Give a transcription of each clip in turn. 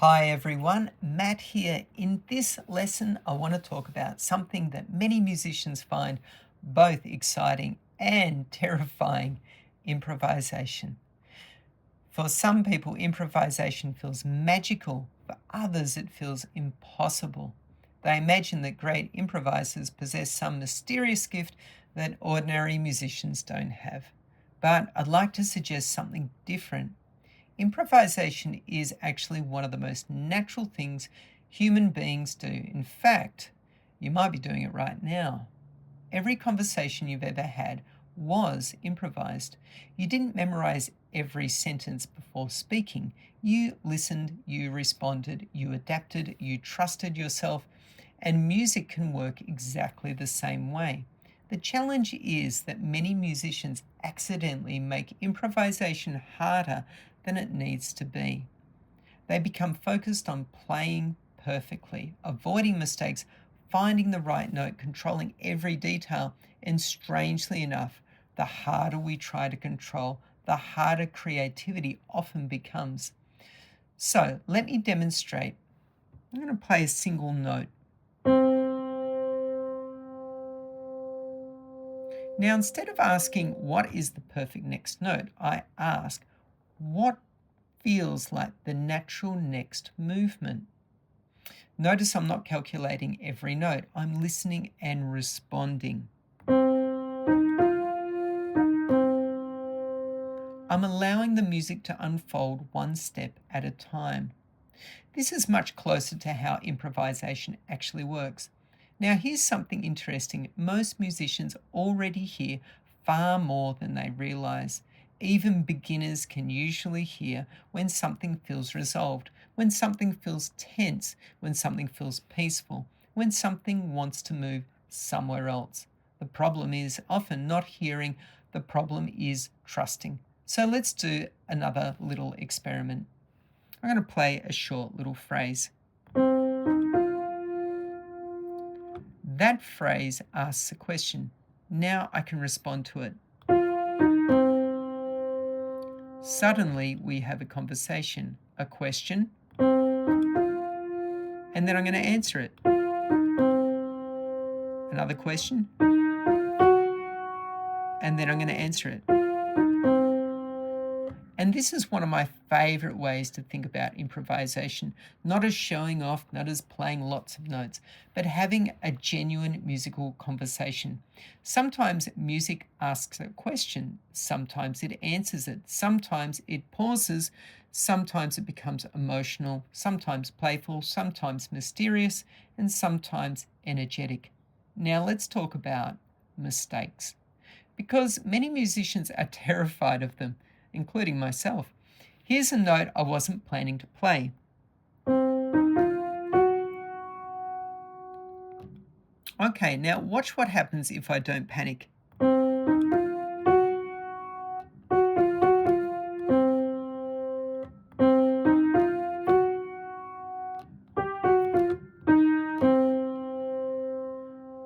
Hi everyone, Matt here. In this lesson, I want to talk about something that many musicians find both exciting and terrifying: improvisation. For some people, improvisation feels magical. For others, it feels impossible. They imagine that great improvisers possess some mysterious gift that ordinary musicians don't have. But I'd like to suggest something different. Improvisation is actually one of the most natural things human beings do. In fact, you might be doing it right now. Every conversation you've ever had was improvised. You didn't memorize every sentence before speaking. You listened, you responded, you adapted, you trusted yourself, and music can work exactly the same way. The challenge is that many musicians accidentally make improvisation harder than it needs to be. They become focused on playing perfectly, avoiding mistakes, finding the right note, controlling every detail, and strangely enough, the harder we try to control, the harder creativity often becomes. So let me demonstrate. I'm going to play a single note. Now, instead of asking what is the perfect next note, I ask what feels like the natural next movement. Notice I'm not calculating every note. I'm listening and responding. I'm allowing the music to unfold one step at a time. This is much closer to how improvisation actually works. Now, here's something interesting. Most musicians already hear far more than they realize. Even beginners can usually hear when something feels resolved, when something feels tense, when something feels peaceful, when something wants to move somewhere else. The problem is often not hearing, the problem is trusting. So let's do another little experiment. I'm going to play a short little phrase. That phrase asks a question. Now I can respond to it. Suddenly we have a conversation, a question, and then I'm going to answer it. Another question, and then I'm going to answer it. And this is one of my favorite ways to think about improvisation, not as showing off, not as playing lots of notes, but having a genuine musical conversation. Sometimes music asks a question, sometimes it answers it, sometimes it pauses, sometimes it becomes emotional, sometimes playful, sometimes mysterious, and sometimes energetic. Now let's talk about mistakes, because many musicians are terrified of them, including myself. Here's a note I wasn't planning to play. Okay, now watch what happens if I don't panic.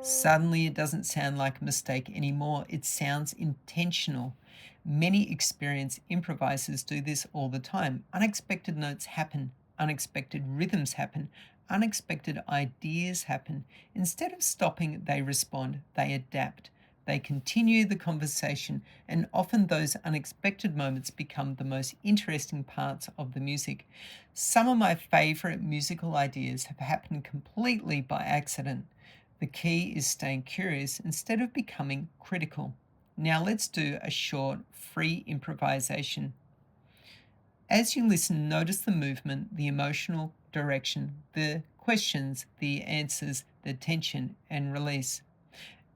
Suddenly, it doesn't sound like a mistake anymore. It sounds intentional. Many experienced improvisers do this all the time. Unexpected notes happen, unexpected rhythms happen, unexpected ideas happen. Instead of stopping, they respond, they adapt, they continue the conversation, and often those unexpected moments become the most interesting parts of the music. Some of my favorite musical ideas have happened completely by accident. The key is staying curious instead of becoming critical. Now let's do a short, free improvisation. As you listen, notice the movement, the emotional direction, the questions, the answers, the tension and release.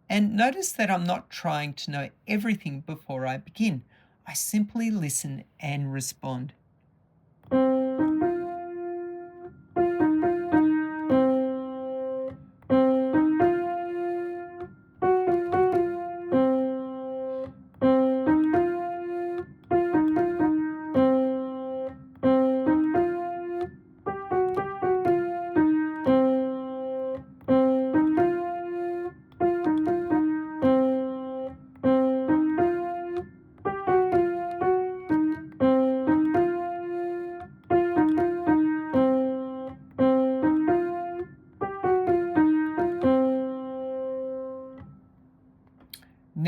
And notice that I'm not trying to know everything before I begin. I simply listen and respond.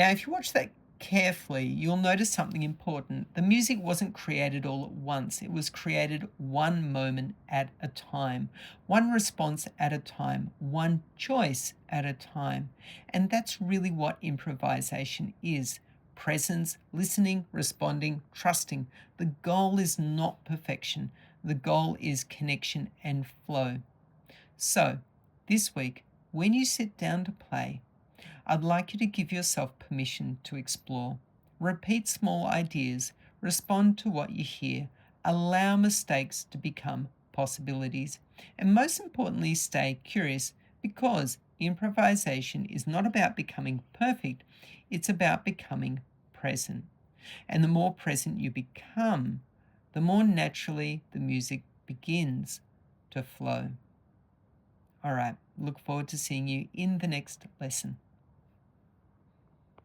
Now, if you watch that carefully, you'll notice something important. The music wasn't created all at once, it was created one moment at a time, one response at a time, one choice at a time. And that's really what improvisation is: presence, listening, responding, trusting. The goal is not perfection, the goal is connection and flow. So, this week, when you sit down to play, I'd like you to give yourself permission to explore. Repeat small ideas, respond to what you hear, allow mistakes to become possibilities, and most importantly, stay curious, because improvisation is not about becoming perfect, it's about becoming present. And the more present you become, the more naturally the music begins to flow. All right, look forward to seeing you in the next lesson.